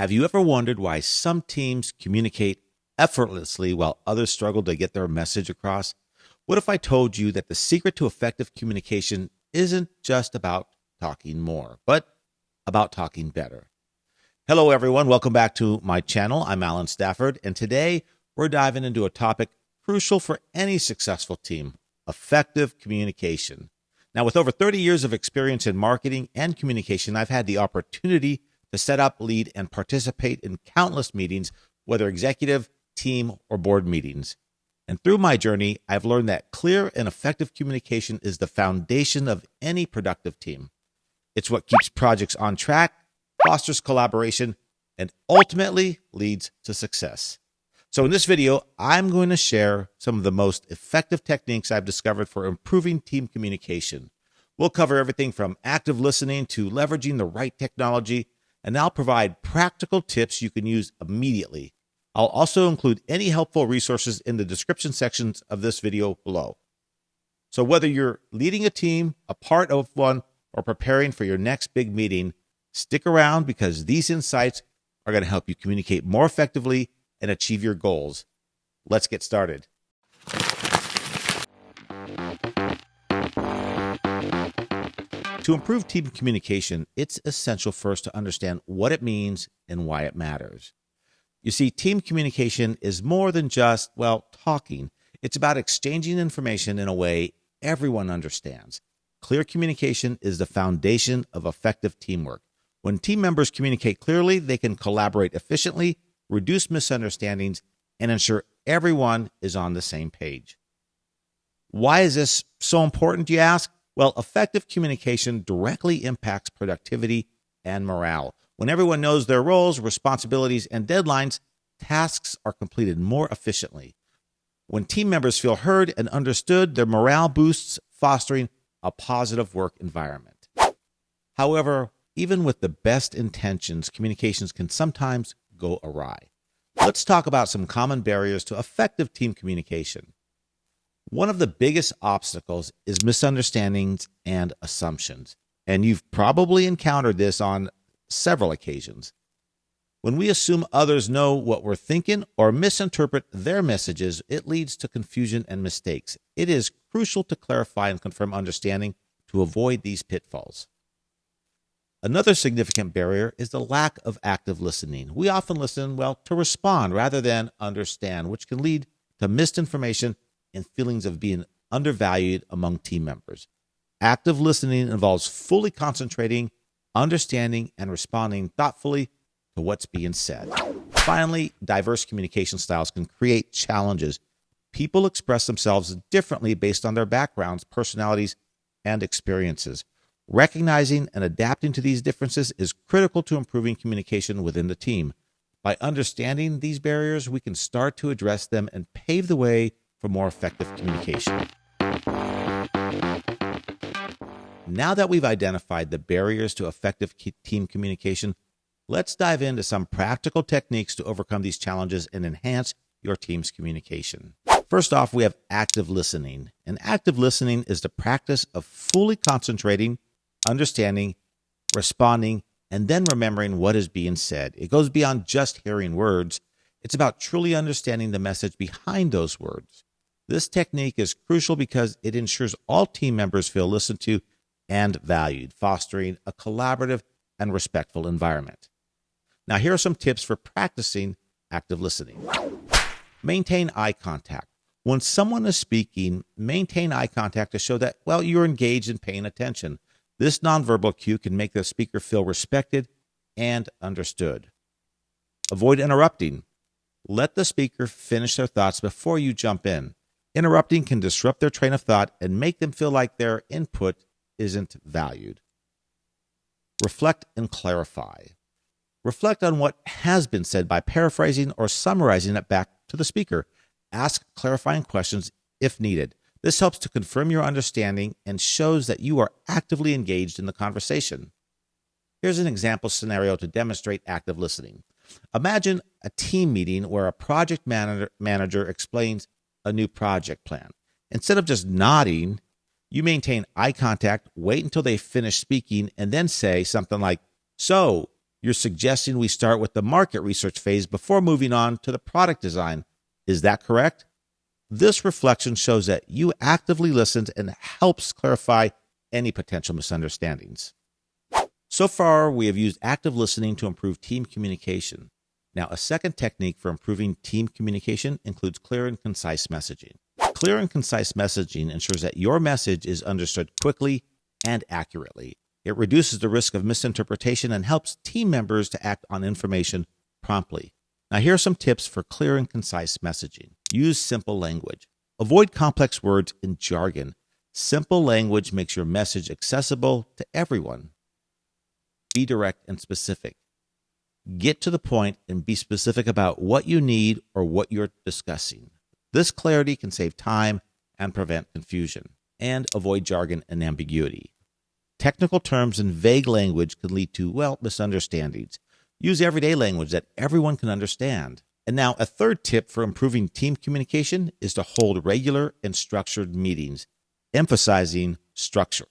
Have you ever wondered why some teams communicate effortlessly while others struggle to get their message across? What if I told you that the secret to effective communication isn't just about talking more, but about talking better? Hello, everyone. Welcome back to my channel. I'm Allen Stafford, and today we're diving into a topic crucial for any successful team: effective communication. Now, with over 30 years of experience in marketing and communication, I've had the opportunity to set up, lead, and participate in countless meetings, whether executive, team, or board meetings. And through my journey, I've learned that clear and effective communication is the foundation of any productive team. It's what keeps projects on track, fosters collaboration, and ultimately leads to success. So in this video, I'm going to share some of the most effective techniques I've discovered for improving team communication. We'll cover everything from active listening to leveraging the right technology, and I'll provide practical tips you can use immediately. I'll also include any helpful resources in the description sections of this video below. So whether you're leading a team, a part of one, or preparing for your next big meeting, stick around because these insights are going to help you communicate more effectively and achieve your goals. Let's get started. To improve team communication, it's essential first to understand what it means and why it matters. You see, team communication is more than just, talking. It's about exchanging information in a way everyone understands. Clear communication is the foundation of effective teamwork. When team members communicate clearly, they can collaborate efficiently, reduce misunderstandings, and ensure everyone is on the same page. Why is this so important, you ask? Well, effective communication directly impacts productivity and morale. When everyone knows their roles, responsibilities, and deadlines, tasks are completed more efficiently. When team members feel heard and understood, their morale boosts, fostering a positive work environment. However, even with the best intentions, communications can sometimes go awry. Let's talk about some common barriers to effective team communication. One of the biggest obstacles is misunderstandings and assumptions, and you've probably encountered this on several occasions. When we assume others know what we're thinking or misinterpret their messages, it leads to confusion and mistakes. It is crucial to clarify and confirm understanding to avoid these pitfalls. Another significant barrier is the lack of active listening. We often listen, to respond rather than understand, which can lead to misinformation and feelings of being undervalued among team members. Active listening involves fully concentrating, understanding, and responding thoughtfully to what's being said. Finally, diverse communication styles can create challenges. People express themselves differently based on their backgrounds, personalities, and experiences. Recognizing and adapting to these differences is critical to improving communication within the team. By understanding these barriers, we can start to address them and pave the way for more effective communication. Now that we've identified the barriers to effective team communication, let's dive into some practical techniques to overcome these challenges and enhance your team's communication. First off, we have active listening. And active listening is the practice of fully concentrating, understanding, responding, and then remembering what is being said. It goes beyond just hearing words. It's about truly understanding the message behind those words. This technique is crucial because it ensures all team members feel listened to and valued, fostering a collaborative and respectful environment. Now, here are some tips for practicing active listening. Maintain eye contact. When someone is speaking, maintain eye contact to show that, you're engaged and paying attention. This nonverbal cue can make the speaker feel respected and understood. Avoid interrupting. Let the speaker finish their thoughts before you jump in. Interrupting can disrupt their train of thought and make them feel like their input isn't valued. Reflect and clarify. Reflect on what has been said by paraphrasing or summarizing it back to the speaker. Ask clarifying questions if needed. This helps to confirm your understanding and shows that you are actively engaged in the conversation. Here's an example scenario to demonstrate active listening. Imagine a team meeting where a project manager explains a new project plan. Instead of just nodding, you maintain eye contact, wait until they finish speaking, and then say something like, "So, You're suggesting we start with the market research phase before moving on to the product design. Is that correct? This reflection shows that you actively listened and helps clarify any potential misunderstandings. So far, we have used active listening to improve team communication. Now, a second technique for improving team communication includes clear and concise messaging. Clear and concise messaging ensures that your message is understood quickly and accurately. It reduces the risk of misinterpretation and helps team members to act on information promptly. Now, here are some tips for clear and concise messaging. Use simple language. Avoid complex words and jargon. Simple language makes your message accessible to everyone. Be direct and specific. Get to the point and be specific about what you need or what you're discussing. This clarity can save time and prevent confusion. And avoid jargon and ambiguity. Technical terms and vague language can lead to, misunderstandings. Use everyday language that everyone can understand. And now, a third tip for improving team communication is to hold regular and structured meetings, emphasizing structure.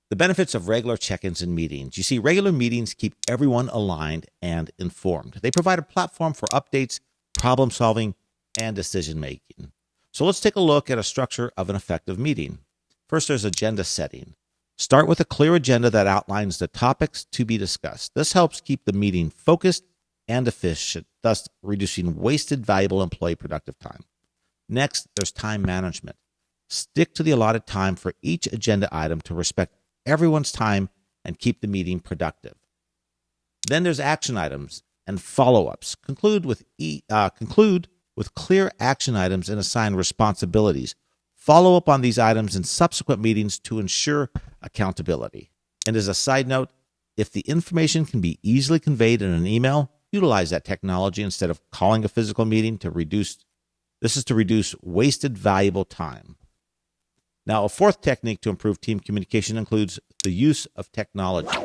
The benefits of regular check-ins and meetings. You see, regular meetings keep everyone aligned and informed. They provide a platform for updates, problem solving, and decision making. So let's take a look at a structure of an effective meeting. First, there's agenda setting. Start with a clear agenda that outlines the topics to be discussed. This helps keep the meeting focused and efficient, thus reducing wasted, valuable employee productive time. Next, there's time management. Stick to the allotted time for each agenda item to respect everyone's time and keep the meeting productive. Then there's action items and follow-ups. Conclude with clear action items and assign responsibilities. Follow up on these items in subsequent meetings to ensure accountability. And as a side note, if the information can be easily conveyed in an email, utilize that technology instead of calling a physical meeting to reduce wasted, valuable time. Now, a fourth technique to improve team communication includes the use of technology.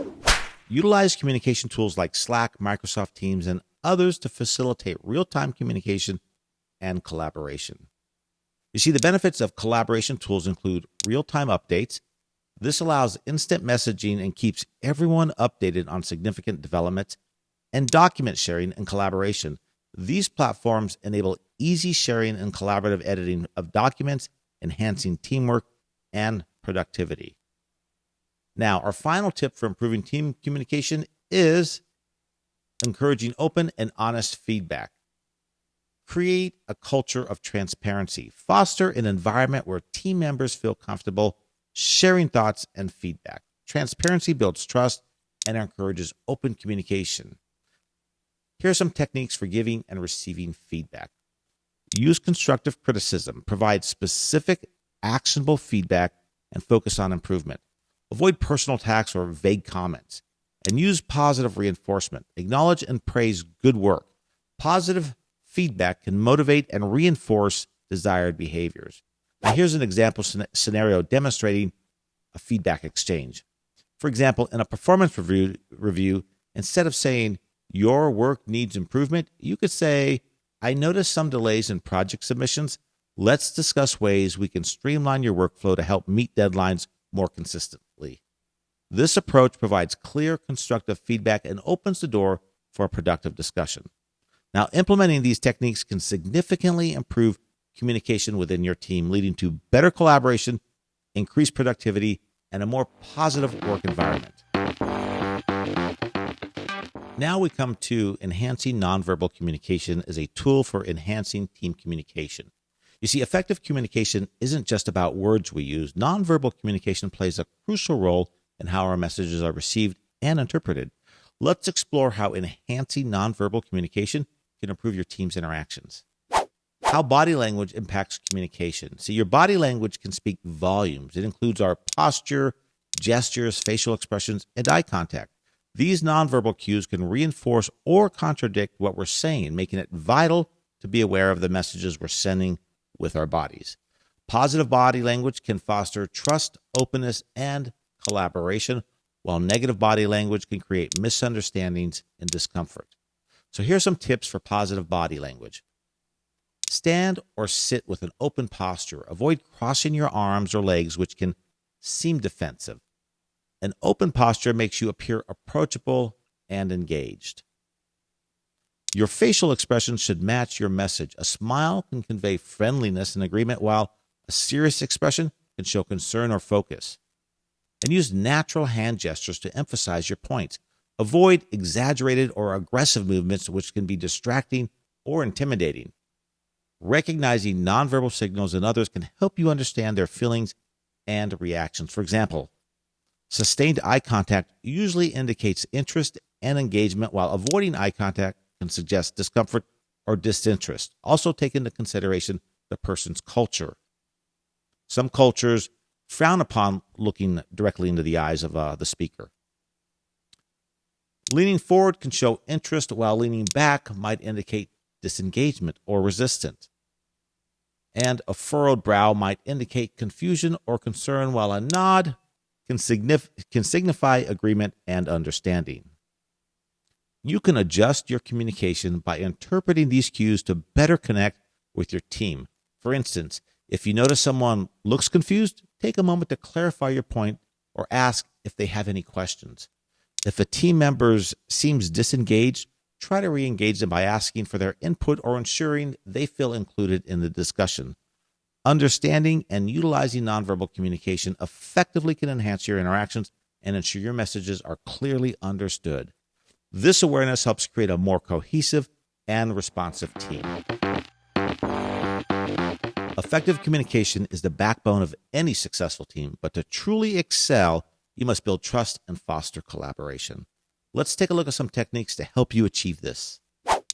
Utilize communication tools like Slack, Microsoft Teams, and others to facilitate real-time communication and collaboration. You see, the benefits of collaboration tools include real-time updates. This allows instant messaging and keeps everyone updated on significant developments, and document sharing and collaboration. These platforms enable easy sharing and collaborative editing of documents, enhancing teamwork and productivity. Now, our final tip for improving team communication is encouraging open and honest feedback. Create a culture of transparency. Foster an environment where team members feel comfortable sharing thoughts and feedback. Transparency builds trust and encourages open communication. Here are some techniques for giving and receiving feedback. Use constructive criticism. Provide specific, actionable feedback and focus on improvement. Avoid personal attacks or vague comments. And use positive reinforcement. Acknowledge and praise good work. Positive feedback can motivate and reinforce desired behaviors. Now, here's an example scenario demonstrating a feedback exchange. For example, in a performance review, instead of saying, "Your work needs improvement," you could say, "I noticed some delays in project submissions. Let's discuss ways we can streamline your workflow to help meet deadlines more consistently." This approach provides clear, constructive feedback and opens the door for a productive discussion. Now, implementing these techniques can significantly improve communication within your team, leading to better collaboration, increased productivity, and a more positive work environment. Now we come to enhancing nonverbal communication as a tool for enhancing team communication. You see, effective communication isn't just about words we use. Nonverbal communication plays a crucial role in how our messages are received and interpreted. Let's explore how enhancing nonverbal communication can improve your team's interactions. How body language impacts communication. See, your body language can speak volumes. It includes our posture, gestures, facial expressions, and eye contact. These nonverbal cues can reinforce or contradict what we're saying, making it vital to be aware of the messages we're sending with our bodies. Positive body language can foster trust, openness, and collaboration, while negative body language can create misunderstandings and discomfort. So here's some tips for positive body language. Stand or sit with an open posture. Avoid crossing your arms or legs, which can seem defensive. An open posture makes you appear approachable and engaged. Your facial expressions should match your message. A smile can convey friendliness and agreement, while a serious expression can show concern or focus. And use natural hand gestures to emphasize your points. Avoid exaggerated or aggressive movements, which can be distracting or intimidating. Recognizing nonverbal signals in others can help you understand their feelings and reactions. For example, sustained eye contact usually indicates interest and engagement, while avoiding eye contact can suggest discomfort or disinterest. Also take into consideration the person's culture. Some cultures frown upon looking directly into the eyes of the speaker. Leaning forward can show interest, while leaning back might indicate disengagement or resistance. And a furrowed brow might indicate confusion or concern, while a nod can signify agreement and understanding. You can adjust your communication by interpreting these cues to better connect with your team. For instance, if you notice someone looks confused, take a moment to clarify your point or ask if they have any questions. If a team member seems disengaged, try to re-engage them by asking for their input or ensuring they feel included in the discussion. Understanding and utilizing nonverbal communication effectively can enhance your interactions and ensure your messages are clearly understood. This awareness helps create a more cohesive and responsive team. Effective communication is the backbone of any successful team, but to truly excel, you must build trust and foster collaboration. Let's take a look at some techniques to help you achieve this.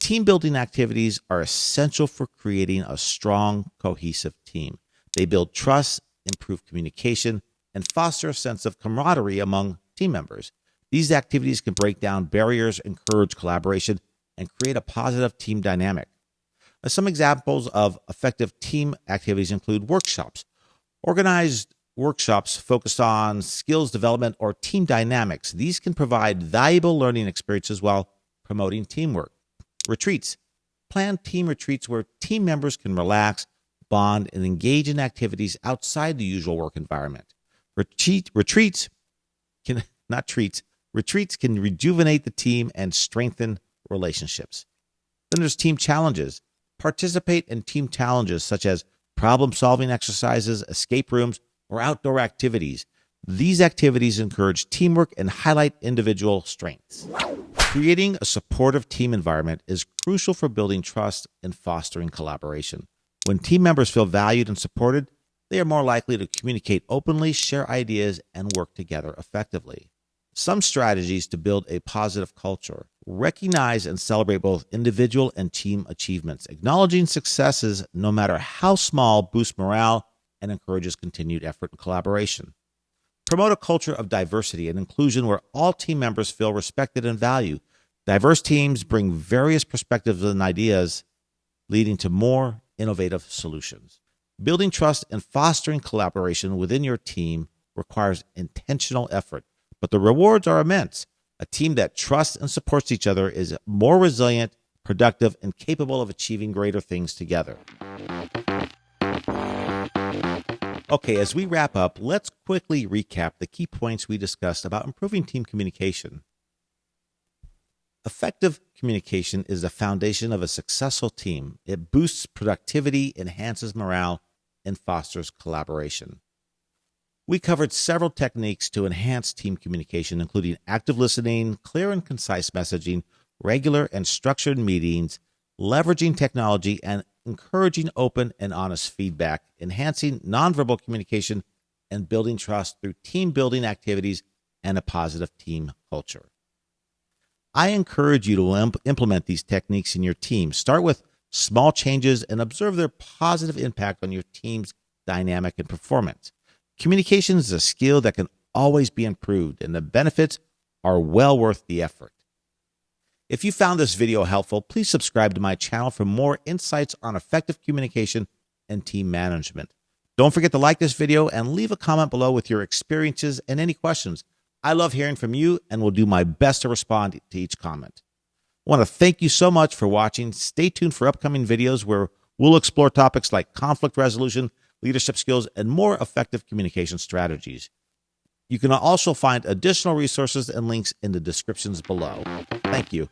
Team building activities are essential for creating a strong, cohesive team. They build trust, improve communication, and foster a sense of camaraderie among team members. These activities can break down barriers, encourage collaboration, and create a positive team dynamic. Some examples of effective team activities include workshops. Organized workshops focused on skills development or team dynamics. These can provide valuable learning experiences while promoting teamwork. Retreats. Plan team retreats where team members can relax, bond, and engage in activities outside the usual work environment. Retreats can rejuvenate the team and strengthen relationships. Then there's team challenges. Participate in team challenges such as problem-solving exercises, escape rooms, or outdoor activities. These activities encourage teamwork and highlight individual strengths. Creating a supportive team environment is crucial for building trust and fostering collaboration. When team members feel valued and supported, they are more likely to communicate openly, share ideas, and work together effectively. Some strategies to build a positive culture. Recognize and celebrate both individual and team achievements. Acknowledging successes, no matter how small, boosts morale and encourages continued effort and collaboration. Promote a culture of diversity and inclusion where all team members feel respected and valued. Diverse teams bring various perspectives and ideas, leading to more innovative solutions. Building trust and fostering collaboration within your team requires intentional effort, but the rewards are immense. A team that trusts and supports each other is more resilient, productive, and capable of achieving greater things together. Okay, as we wrap up, let's quickly recap the key points we discussed about improving team communication. Effective communication is the foundation of a successful team. It boosts productivity, enhances morale, and fosters collaboration. We covered several techniques to enhance team communication, including active listening, clear and concise messaging, regular and structured meetings, leveraging technology, and encouraging open and honest feedback, enhancing nonverbal communication, and building trust through team-building activities and a positive team culture. I encourage you to implement these techniques in your team. Start with small changes and observe their positive impact on your team's dynamic and performance. Communication is a skill that can always be improved, and the benefits are well worth the effort. If you found this video helpful, please subscribe to my channel for more insights on effective communication and team management. Don't forget to like this video and leave a comment below with your experiences and any questions. I love hearing from you and will do my best to respond to each comment. I want to thank you so much for watching. Stay tuned for upcoming videos where we'll explore topics like conflict resolution, leadership skills, and more effective communication strategies. You can also find additional resources and links in the descriptions below. Thank you.